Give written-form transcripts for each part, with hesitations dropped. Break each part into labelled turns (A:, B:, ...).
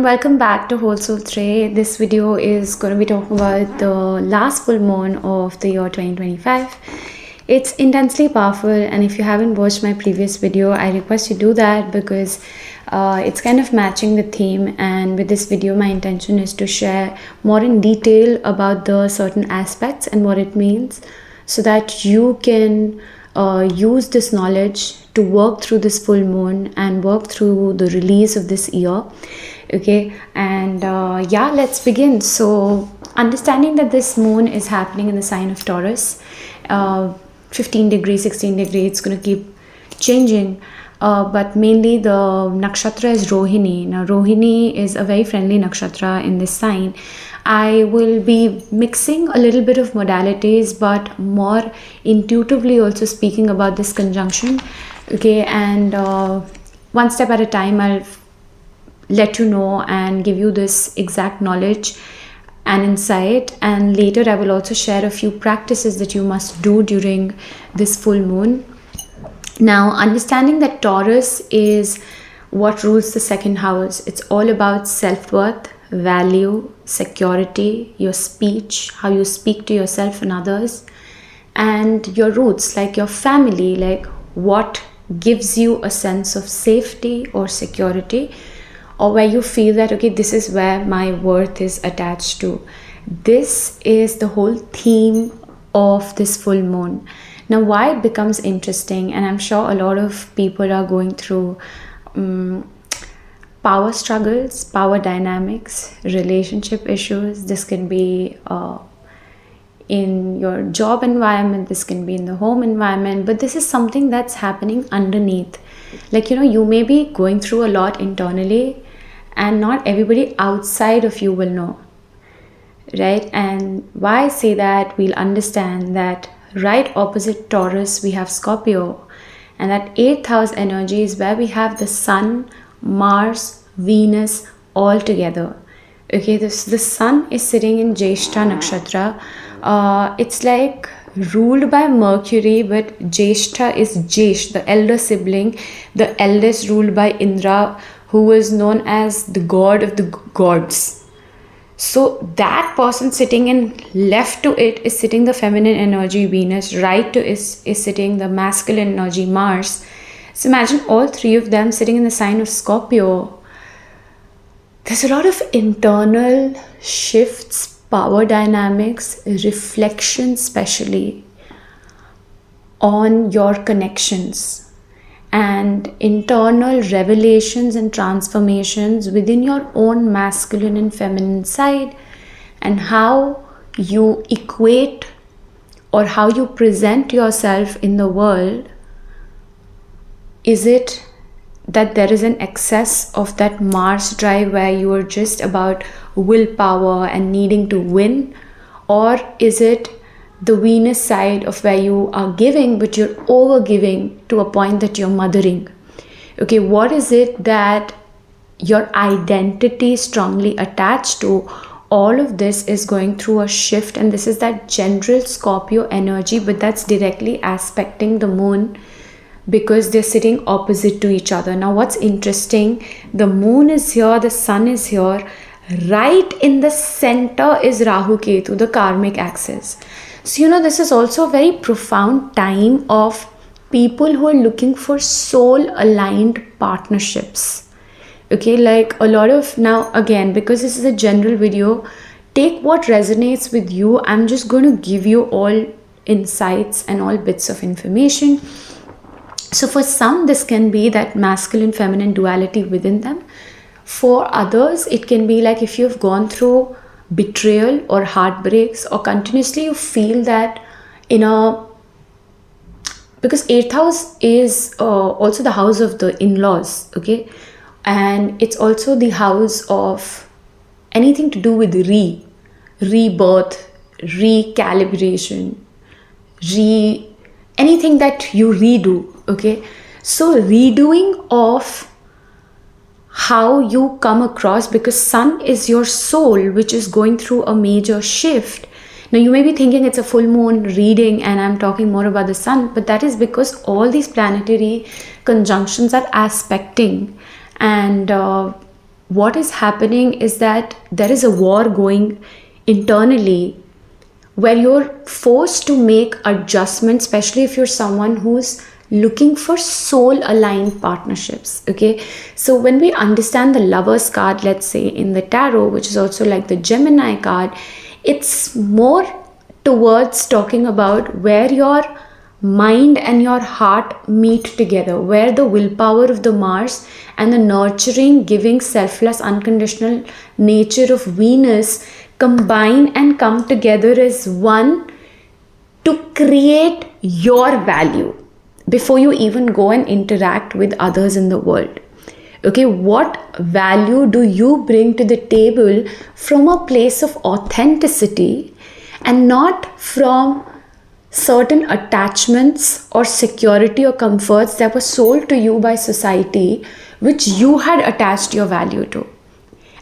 A: everyone, welcome back to Holsoltre. This video is going to be talking about the last full moon of the year 2025. It's intensely powerful, and if you haven't watched my previous video, I request you do that because it's kind of matching the theme. And with this video, my intention is to share more in detail about the certain aspects and what it means, so that you can use this knowledge to work through this full moon and work through the release of this year. Okay, and yeah, let's begin. So understanding that this moon is happening in the sign of Taurus, 15 degrees, 16 degrees, it's going to keep changing, but mainly the nakshatra is Rohini. Now Rohini is a very friendly nakshatra in this sign. I will be mixing a little bit of modalities, but more intuitively also speaking about this conjunction. Okay, and one step at a time, I'll let you know and give you this exact knowledge and insight. And later I will also share a few practices that you must do during this full moon. Now, understanding that Taurus is what rules the second house. It's all about self-worth, value, security, your speech, how you speak to yourself and others, and your roots, like your family, like what gives you a sense of safety or security, or where you feel that, okay, this is where my worth is attached to. This is the whole theme of this full moon. Now, why it becomes interesting, and I'm sure a lot of people are going through power struggles, power dynamics, relationship issues. This can be in your job environment, this can be in the home environment, but this is something that's happening underneath. Like, you may be going through a lot internally, and not everybody outside of you will know, right? And why I say that, we'll understand that right opposite Taurus we have Scorpio, and that 8th house energy is where we have the Sun, Mars, Venus all together. Okay, the Sun is sitting in Jyeshtha Nakshatra. It's like ruled by Mercury, but Jyeshtha is Jyesh, the elder sibling, the eldest, ruled by Indra, who is known as the god of the gods. So that person sitting in left to it is sitting the feminine energy Venus, right to is sitting the masculine energy Mars. So imagine all three of them sitting in the sign of Scorpio. There's a lot of internal shifts, power dynamics, reflection, especially on your connections, and internal revelations and transformations within your own masculine and feminine side, and how you equate or how you present yourself in the world. Is it that there is an excess of that Mars drive where you are just about willpower and needing to win? Or is it the Venus side of where you are giving, but you're over giving to a point that you're mothering? Okay, what is it that your identity is strongly attached to? All of this is going through a shift, and this is that general Scorpio energy, but that's directly aspecting the moon, because they're sitting opposite to each other. Now, what's interesting, the moon is here, the sun is here, right in the center is Rahu Ketu, the karmic axis. So, this is also a very profound time of people who are looking for soul-aligned partnerships. Okay, like a lot of, now again, because this is a general video, take what resonates with you. I'm just going to give you all insights and all bits of information. So for some, this can be that masculine feminine duality within them. For others, it can be like if you've gone through betrayal or heartbreaks, or continuously you feel that because 8th house is also the house of the in-laws, okay, and it's also the house of anything to do with rebirth, recalibration, anything that you redo. Okay, so redoing of how you come across, because sun is your soul, which is going through a major shift. Now you may be thinking it's a full moon reading and I'm talking more about the sun, but that is because all these planetary conjunctions are aspecting, and what is happening is that there is a war going internally where you're forced to make adjustments, especially if you're someone who's looking for soul aligned partnerships. Okay, so when we understand the Lovers card, let's say in the tarot, which is also like the Gemini card, it's more towards talking about where your mind and your heart meet together, where the willpower of the Mars and the nurturing, giving, selfless, unconditional nature of Venus combine and come together as one to create your value before you even go and interact with others in the world. Okay, what value do you bring to the table from a place of authenticity and not from certain attachments or security or comforts that were sold to you by society, which you had attached your value to?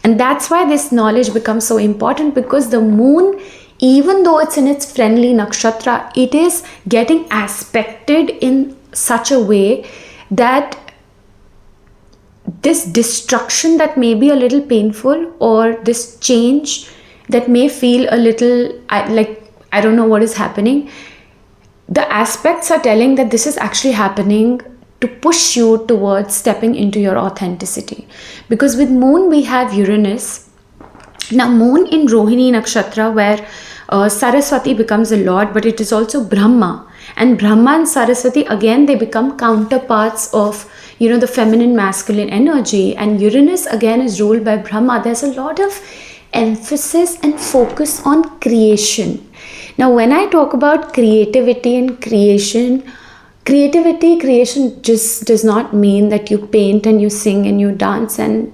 A: And that's why this knowledge becomes so important, because the moon, even though it's in its friendly nakshatra, it is getting aspected in such a way that this destruction that may be a little painful, or this change that may feel a little like I don't know what is happening, the aspects are telling that this is actually happening to push you towards stepping into your authenticity. Because with moon we have Uranus. Now moon in Rohini Nakshatra, where Saraswati becomes a lord, but it is also Brahma. And Brahma and Saraswati, again, they become counterparts of, the feminine masculine energy. And Uranus again is ruled by Brahma. There's a lot of emphasis and focus on creation. Now when I talk about creativity and creation just does not mean that you paint and you sing and you dance and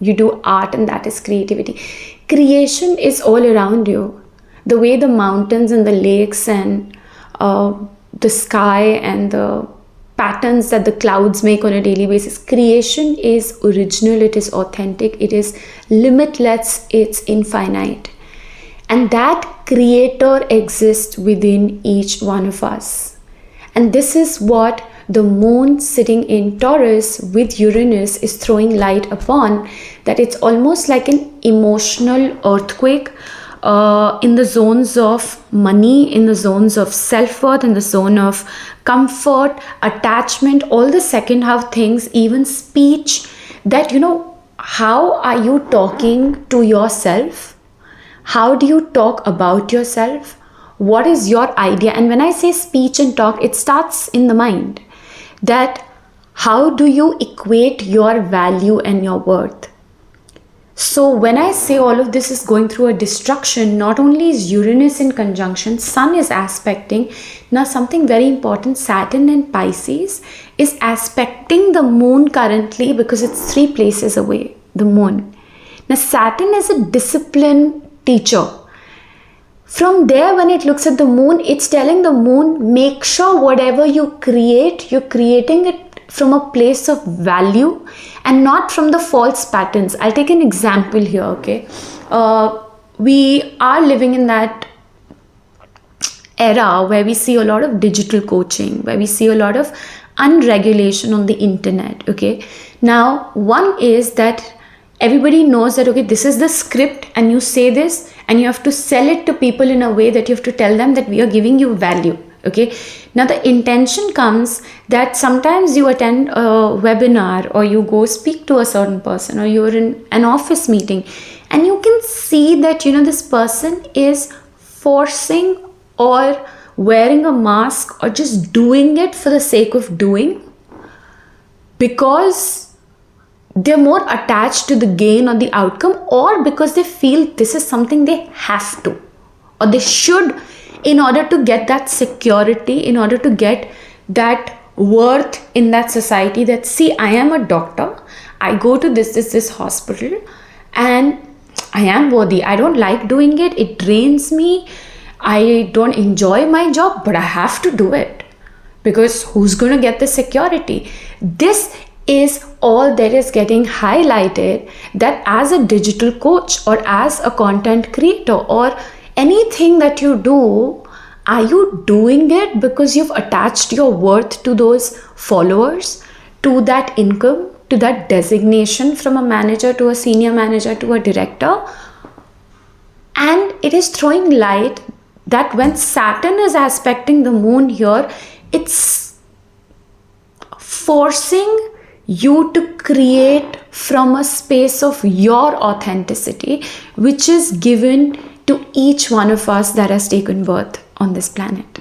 A: you do art and that is creativity. Creation is all around you. The way the mountains and the lakes and the sky and the patterns that the clouds make on a daily basis. Creation is original, it is authentic, it is limitless, it's infinite. And that creator exists within each one of us. And this is what the moon sitting in Taurus with Uranus is throwing light upon, that it's almost like an emotional earthquake in the zones of money, in the zones of self-worth, in the zone of comfort, attachment, all the second half things, even speech, that how are you talking to yourself? How do you talk about yourself? What is your idea? And when I say speech and talk, it starts in the mind. That how do you equate your value and your worth? So when I say all of this is going through a destruction, not only is Uranus in conjunction, Sun is aspecting. Now something very important, Saturn in Pisces is aspecting the moon currently, because it's 3 places away, the moon. Now Saturn is a discipline teacher. From there, when it looks at the moon, it's telling the moon, make sure whatever you create, you're creating it from a place of value and not from the false patterns. I'll take an example here, okay? We are living in that era where we see a lot of digital coaching, where we see a lot of unregulation on the internet, okay? Now, one is that everybody knows that, okay, this is the script and you say this and you have to sell it to people in a way that you have to tell them that we are giving you value. Okay, now the intention comes that sometimes you attend a webinar or you go speak to a certain person or you're in an office meeting and you can see that this person is forcing or wearing a mask or just doing it for the sake of doing, because they're more attached to the gain or the outcome, or because they feel this is something they have to or they should, in order to get that security, in order to get that worth in that society, that see, I am a doctor, I go to this hospital and I am worthy. I don't like doing it, it drains me, I don't enjoy my job, but I have to do it because who's going to get the security? This is all that is getting highlighted, that as a digital coach or as a content creator or anything that you do, are you doing it because you've attached your worth to those followers, to that income, to that designation from a manager to a senior manager to a director. And it is throwing light that when Saturn is aspecting the moon here, it's forcing you to create from a space of your authenticity, which is given to each one of us that has taken birth on this planet.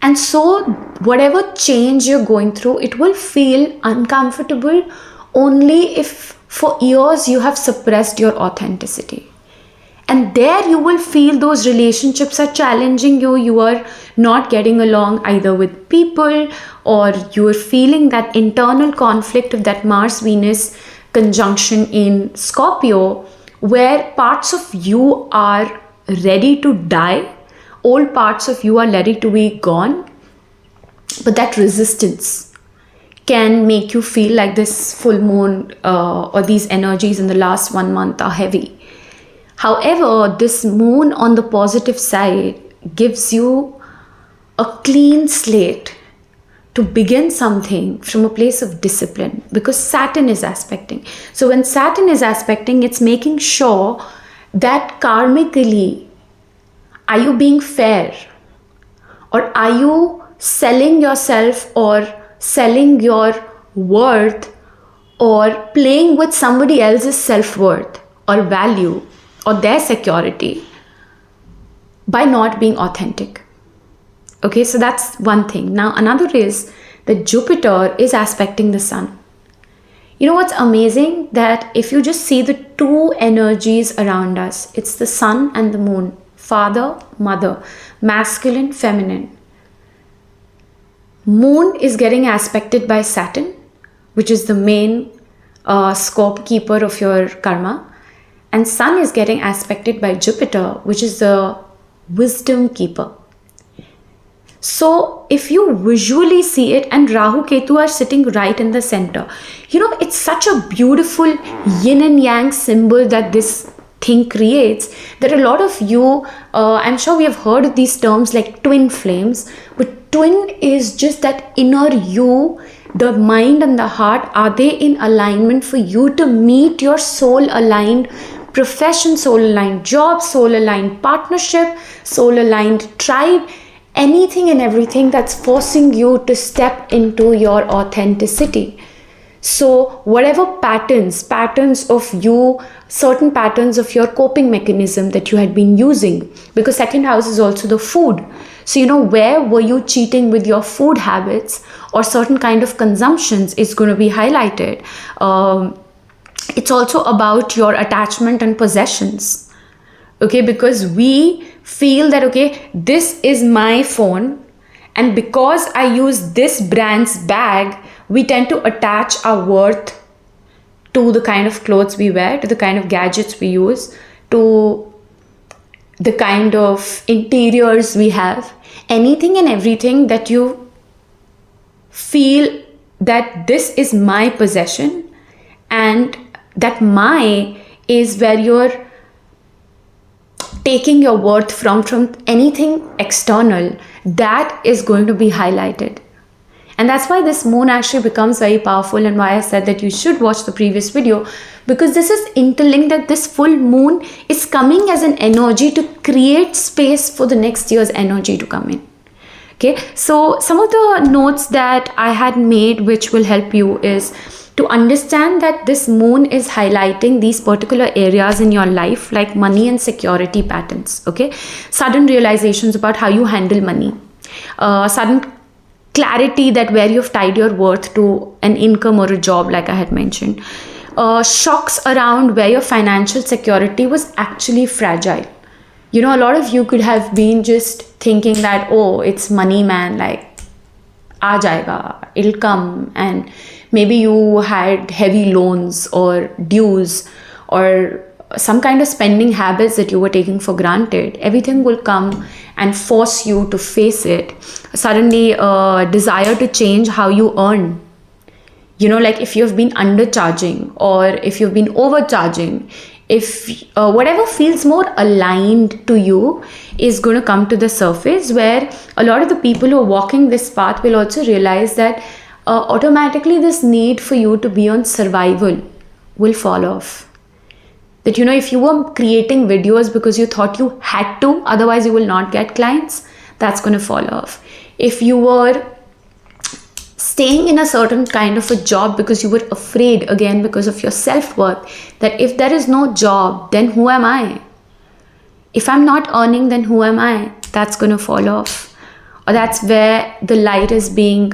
A: And so whatever change you're going through, it will feel uncomfortable only if for years you have suppressed your authenticity. And there you will feel those relationships are challenging you. You are not getting along either with people, or you are feeling that internal conflict of that Mars-Venus conjunction in Scorpio, where parts of you are ready to die, old parts of you are ready to be gone. But that resistance can make you feel like this full moon or these energies in the last 1 month are heavy. However, this moon on the positive side gives you a clean slate to begin something from a place of discipline, because Saturn is aspecting. So when Saturn is aspecting, it's making sure that karmically, are you being fair? Or are you selling yourself or selling your worth or playing with somebody else's self-worth or value or their security by not being authentic? Okay, so that's one thing. Now, another is that Jupiter is aspecting the Sun. You know what's amazing? That if you just see the two energies around us, it's the Sun and the Moon, father, mother, masculine, feminine. Moon is getting aspected by Saturn, which is the main scope keeper of your karma. And Sun is getting aspected by Jupiter, which is the wisdom keeper. So if you visually see it, and Rahu Ketu are sitting right in the center, you know, it's such a beautiful yin and yang symbol that this thing creates, that a lot of you, I'm sure we have heard of these terms like twin flames, but twin is just that inner you, the mind and the heart, are they in alignment for you to meet your soul aligned profession, soul aligned job, soul aligned partnership, soul aligned tribe, anything and everything that's forcing you to step into your authenticity. So whatever patterns of you, certain patterns of your coping mechanism that you had been using, because second house is also the food. So, you know, where were you cheating with your food habits or certain kind of consumptions is going to be highlighted. It's also about your attachment and possessions. Okay, because we feel that, okay, this is my phone, and because I use this brand's bag, we tend to attach our worth to the kind of clothes we wear, to the kind of gadgets we use, to the kind of interiors we have, anything and everything that you feel that this is my possession, and that my is where you're taking your worth from anything external, that is going to be highlighted. And that's why this moon actually becomes very powerful, and why I said that you should watch the previous video, because this is interlinked, that this full moon is coming as an energy to create space for the next year's energy to come in. Okay, so some of the notes that I had made which will help you is to understand that this moon is highlighting these particular areas in your life, like money and security patterns. Okay, sudden realizations about how you handle money, sudden clarity that where you've tied your worth to an income or a job, like I had mentioned, shocks around where your financial security was actually fragile. You know, a lot of you could have been just thinking that, oh, it's money, man, like aa jayega, it'll come, and maybe you had heavy loans or dues or some kind of spending habits that you were taking for granted. Everything will come and force you to face it. Suddenly a desire to change how you earn. You know, like if you've been undercharging or if you've been overcharging, if whatever feels more aligned to you is going to come to the surface, where a lot of the people who are walking this path will also realize that automatically this need for you to be on survival will fall off. That, if you were creating videos because you thought you had to, otherwise you will not get clients, that's going to fall off. If you were staying in a certain kind of a job because you were afraid, again, because of your self-worth, that if there is no job, then who am I? If I'm not earning, then who am I? That's going to fall off. Or that's where the light is being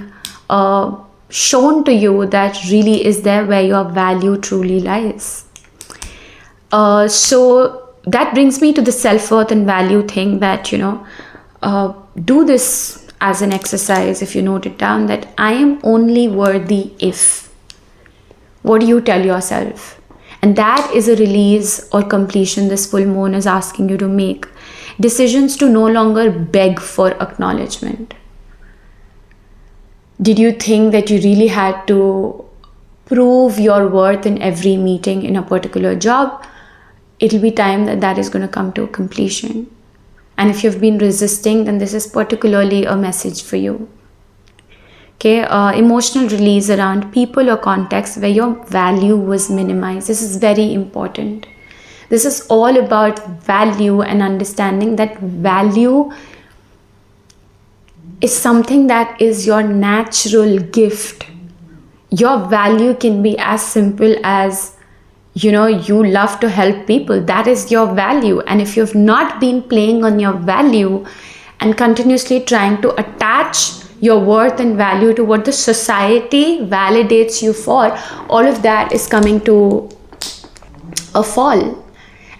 A: shown to you, that really is there where your value truly lies. So that brings me to the self-worth and value thing, that, do this as an exercise. If you note it down, that I am only worthy if. What do you tell yourself? And that is a release or completion this full moon is asking you to make. Decisions to no longer beg for acknowledgement. Did you think that you really had to prove your worth in every meeting in a particular job? It'll be time that is going to come to a completion. And if you've been resisting, then this is particularly a message for you. Okay, emotional release around people or context where your value was minimized. This is very important. This is all about value and understanding that value is something that is your natural gift. Your value can be as simple as, you love to help people. That is your value. And if you've not been playing on your value and continuously trying to attach your worth and value to what the society validates you for, all of that is coming to a fall.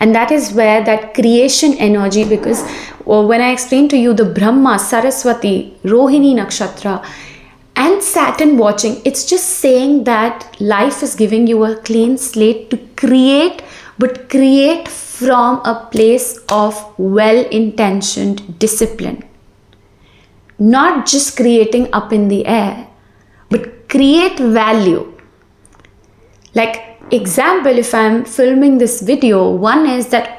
A: And that is where that creation energy, because when I explained to you the Brahma, Saraswati, Rohini Nakshatra, and Saturn watching, it's just saying that life is giving you a clean slate to create, but create from a place of well-intentioned discipline. Not just creating up in the air, but create value. Like example, if I'm filming this video, one is that,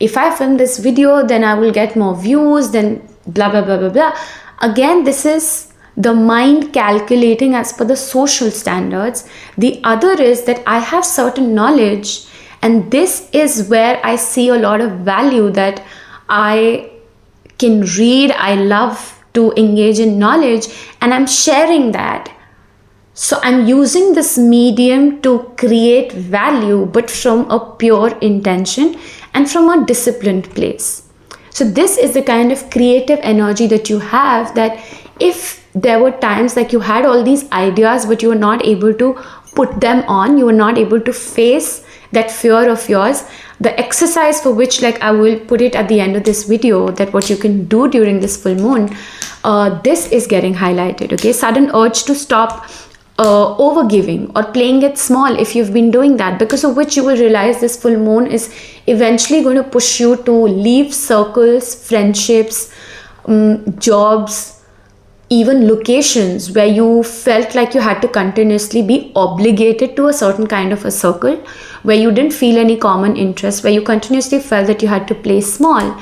A: if I film this video, then I will get more views, then blah, blah, blah, blah, blah. Again, this is the mind calculating as per the social standards. The other is that I have certain knowledge, and this is where I see a lot of value, that I can read, I love to engage in knowledge, and I'm sharing that. So I'm using this medium to create value, but from a pure intention and from a disciplined place. So this is the kind of creative energy that you have, that if there were times like you had all these ideas, but you were not able to put them on, you were not able to face that fear of yours, the exercise for which, like I will put it at the end of this video, that what you can do during this full moon, this is getting highlighted. Okay, sudden urge to stop overgiving or playing it small. If you've been doing that, because of which you will realize this full moon is eventually going to push you to leave circles, friendships, jobs, even locations where you felt like you had to continuously be obligated to a certain kind of a circle, where you didn't feel any common interest, where you continuously felt that you had to play small.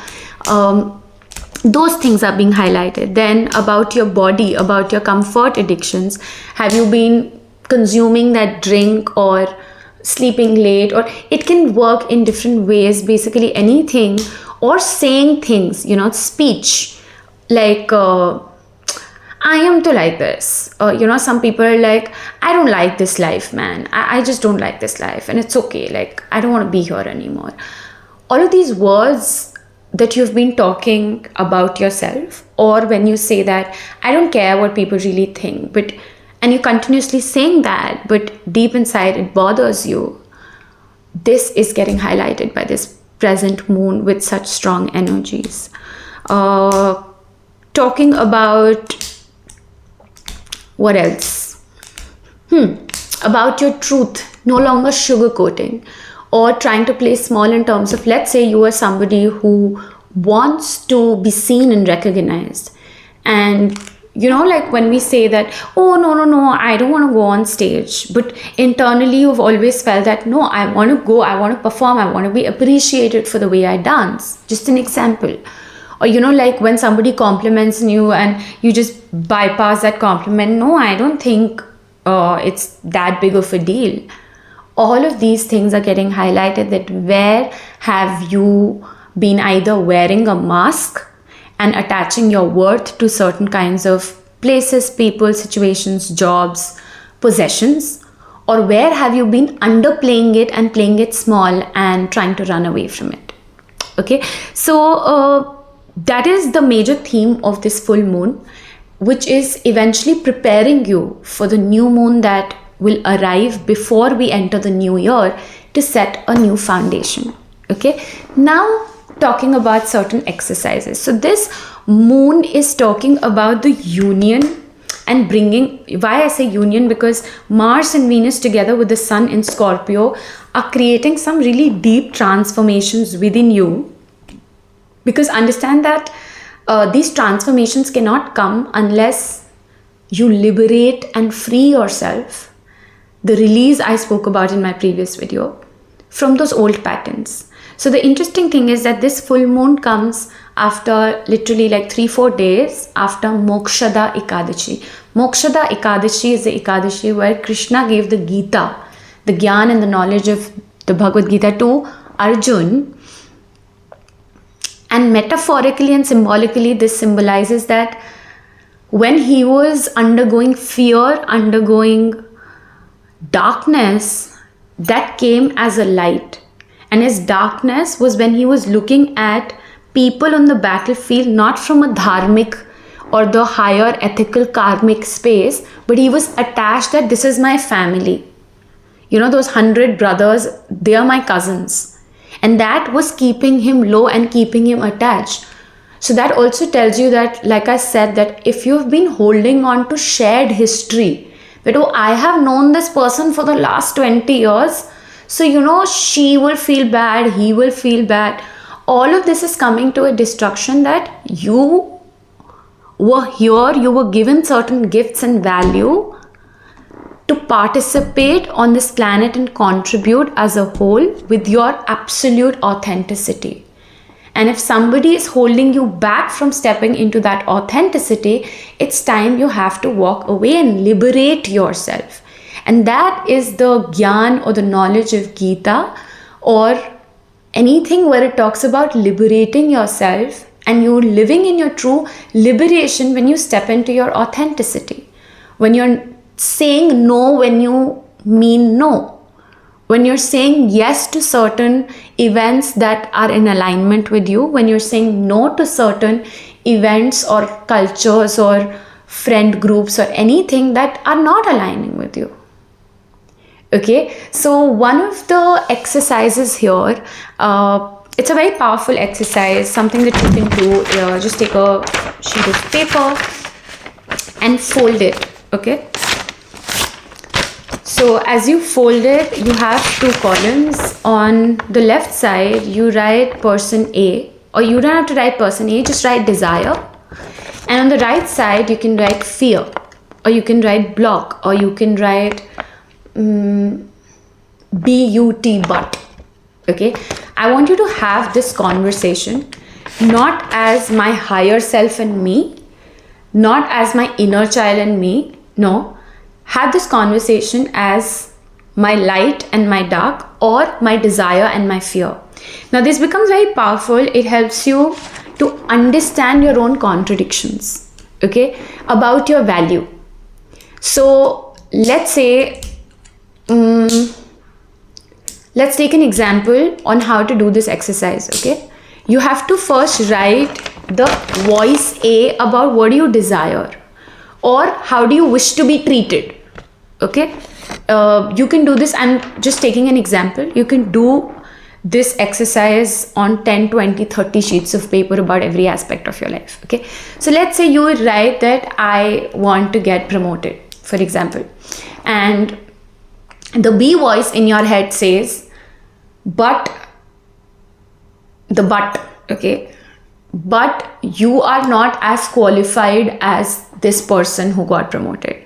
A: Those things are being highlighted. Then about your body, about your comfort addictions. Have you been consuming that drink or sleeping late? Or it can work in different ways, basically anything, or saying things, speech, like I am to like this. Some people are like, I don't like this life, man. I just don't like this life, and it's okay. Like, I don't want to be here anymore. All of these words that you've been talking about yourself, or when you say that, I don't care what people really think, and you're continuously saying that, but deep inside it bothers you. This is getting highlighted by this present moon with such strong energies. Talking about what else? About your truth, no longer sugarcoating or trying to play small in terms of, let's say you are somebody who wants to be seen and recognized. And like when we say that, oh, no, I don't want to go on stage. But internally, you've always felt that, no, I want to go, I want to perform, I want to be appreciated for the way I dance. Just an example. Or like when somebody compliments you and you just bypass that compliment. No, I don't think it's that big of a deal. All of these things are getting highlighted, that where have you been either wearing a mask and attaching your worth to certain kinds of places, people, situations, jobs, possessions, or where have you been underplaying it and playing it small and trying to run away from it. Okay, so that is the major theme of this full moon, which is eventually preparing you for the new moon that will arrive before we enter the new year, to set a new foundation. Okay, now talking about certain exercises. So this moon is talking about the union and bringing, why I say union, because Mars and Venus together with the Sun in Scorpio are creating some really deep transformations within you. Because understand that these transformations cannot come unless you liberate and free yourself, the release I spoke about in my previous video, from those old patterns. So the interesting thing is that this full moon comes after literally like 3-4 days after Mokshada Ekadashi. Mokshada Ekadashi is the Ekadashi where Krishna gave the Gita, the Gyan and the knowledge of the Bhagavad Gita, to Arjun. And metaphorically and symbolically, this symbolizes that when he was undergoing fear, undergoing darkness, that came as a light. And his darkness was when he was looking at people on the battlefield, not from a dharmic or the higher ethical karmic space, but he was attached that this is my family. Those 100 brothers, they are my cousins. And that was keeping him low and keeping him attached. So that also tells you that, like I said, that if you've been holding on to shared history, that, oh, I have known this person for the last 20 years, so she will feel bad, he will feel bad. All of this is coming to a destruction, that you were here, you were given certain gifts and value to participate on this planet and contribute as a whole with your absolute authenticity. And if somebody is holding you back from stepping into that authenticity, it's time you have to walk away and liberate yourself. And that is the Gyan or the knowledge of Gita, or anything where it talks about liberating yourself and you living in your true liberation when you step into your authenticity. When you're saying no when you mean no. When you're saying yes to certain events that are in alignment with you. When you're saying no to certain events or cultures or friend groups or anything that are not aligning with you. Okay, so one of the exercises here, it's a very powerful exercise, something that you can do. Just take a sheet of paper and fold it. Okay, so as you fold it, you have 2 columns. On the left side, you write person A, or you don't have to write person A, just write desire. And on the right side, you can write fear, or you can write block, or you can write BUT, but. Okay, I want you to have this conversation not as my higher self and me, not as my inner child and me. No, have this conversation as my light and my dark, or my desire and my fear. Now this becomes very powerful. It helps you to understand your own contradictions, okay, about your value. So let's say, let's take an example on how to do this exercise. Okay, you have to first write the voice A about what do you desire, or how do you wish to be treated. Okay, you can do this. I'm just taking an example. You can do this exercise on 10, 20, 30 sheets of paper about every aspect of your life. Okay, so let's say you would write that I want to get promoted, for example, and the B voice in your head says, but, okay, but you are not as qualified as this person who got promoted.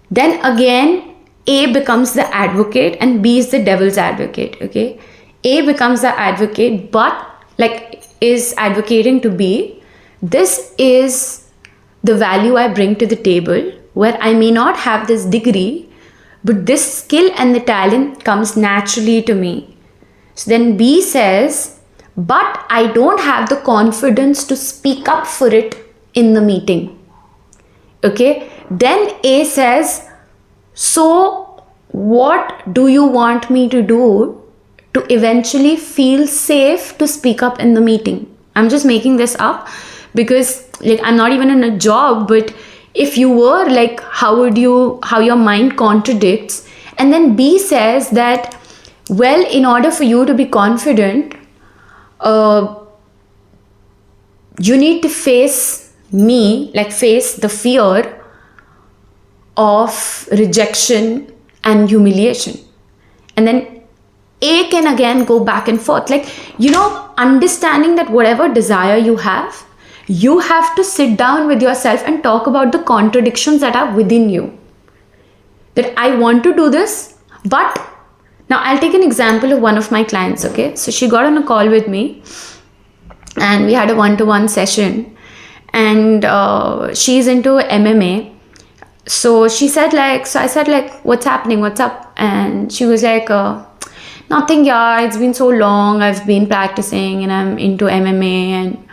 A: Then again, A becomes the advocate and B is the devil's advocate. Okay, A becomes the advocate, but is advocating to be, this is the value I bring to the table, where I may not have this degree, but this skill and the talent comes naturally to me. So then B says, but I don't have the confidence to speak up for it in the meeting. Okay, then A says, so what do you want me to do to eventually feel safe to speak up in the meeting? I'm just making this up because I'm not even in a job, but if you were, how your mind contradicts. And then B says that, well, in order for you to be confident, you need to face me, face the fear of rejection and humiliation. And then A can again go back and forth, understanding that whatever desire you have to sit down with yourself and talk about the contradictions that are within you. That I want to do this, but now I'll take an example of one of my clients. Okay, so she got on a call with me and we had a one-to-one session, and she's into MMA. So she said I said what's happening, what's up? And she was like, nothing, yeah, it's been so long, I've been practicing and I'm into MMA, and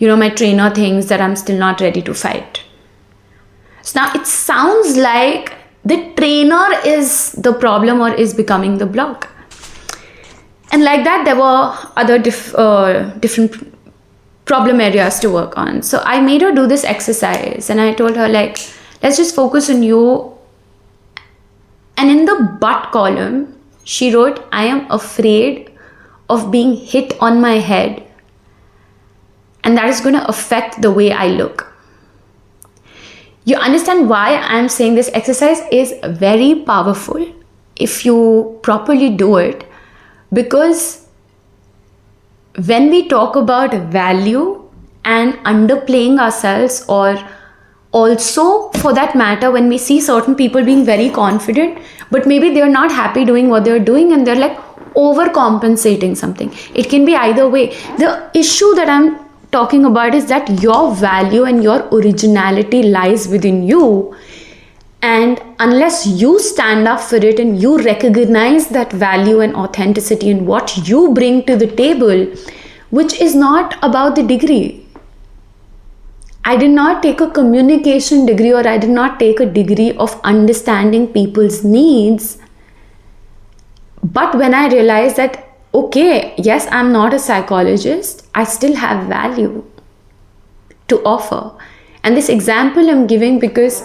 A: my trainer thinks that I'm still not ready to fight. So now it sounds like the trainer is the problem or is becoming the block. And like that, there were other different problem areas to work on. So I made her do this exercise and I told her, let's just focus on you. And in the but column, she wrote, I am afraid of being hit on my head, and that is going to affect the way I look. You understand why I'm saying this exercise is very powerful if you properly do it, because when we talk about value and underplaying ourselves, or also for that matter, when we see certain people being very confident, but maybe they're not happy doing what they're doing and they're overcompensating something. It can be either way. The issue that I'm talking about is that your value and your originality lies within you, and unless you stand up for it and you recognize that value and authenticity and what you bring to the table, which is not about the degree. I did not take a communication degree, or I did not take a degree of understanding people's needs. But when I realized that, okay, yes, I'm not a psychologist, I still have value to offer. And this example I'm giving because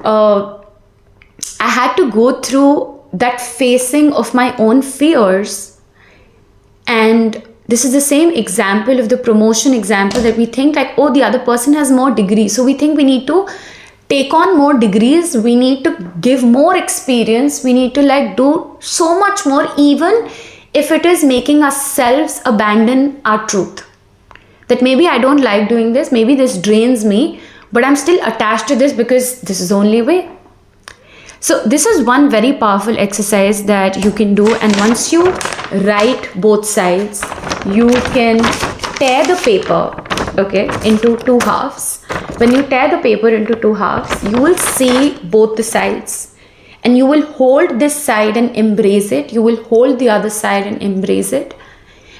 A: I had to go through that facing of my own fears. And this is the same example of the promotion example, that we think oh, the other person has more degrees. So we think we need to take on more degrees, we need to give more experience, we need to do so much more, even if it is making ourselves abandon our truth. That maybe I don't like doing this, maybe this drains me, but I'm still attached to this because this is the only way. So this is one very powerful exercise that you can do, and once you write both sides, you can tear the paper, okay, into two halves. When you tear the paper into two halves, you will see both the sides. And you will hold this side and embrace it. You will hold the other side and embrace it.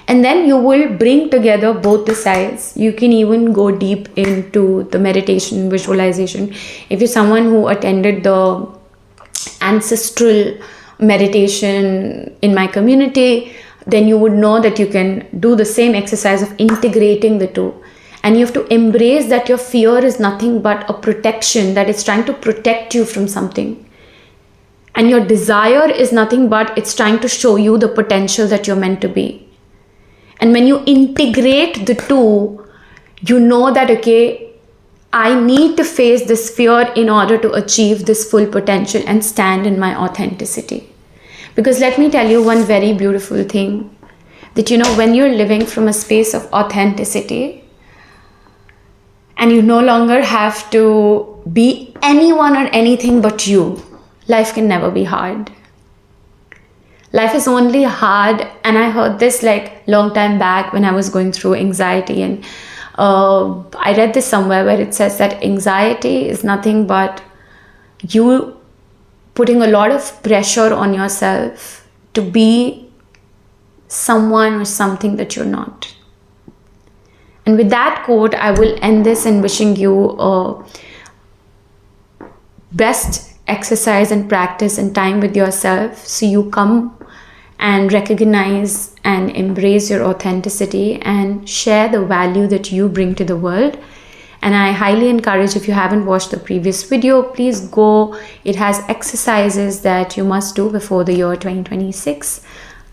A: And then you will bring together both the sides. You can even go deep into the meditation, visualization. If you're someone who attended the ancestral meditation in my community, then you would know that you can do the same exercise of integrating the two. And you have to embrace that your fear is nothing but a protection, that it's trying to protect you from something. And your desire is nothing but it's trying to show you the potential that you're meant to be. And when you integrate the two, you know that, okay, I need to face this fear in order to achieve this full potential and stand in my authenticity. Because let me tell you one very beautiful thing, that when you're living from a space of authenticity and you no longer have to be anyone or anything but you, life can never be hard. life is only hard. And I heard this like long time back when I was going through anxiety, and I read this somewhere where it says that anxiety is nothing but you putting a lot of pressure on yourself to be someone or something that you're not. And with that quote, I will end this in wishing you a best exercise and practice and time with yourself, so you come and recognize and embrace your authenticity and share the value that you bring to the world. And I highly encourage, if you haven't watched the previous video, please go. It has exercises that you must do before the year 2026.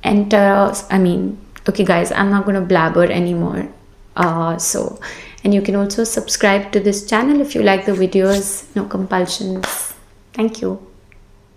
A: And okay guys, I'm not going to blabber anymore. And you can also subscribe to this channel if you like the videos. No compulsions. Thank you.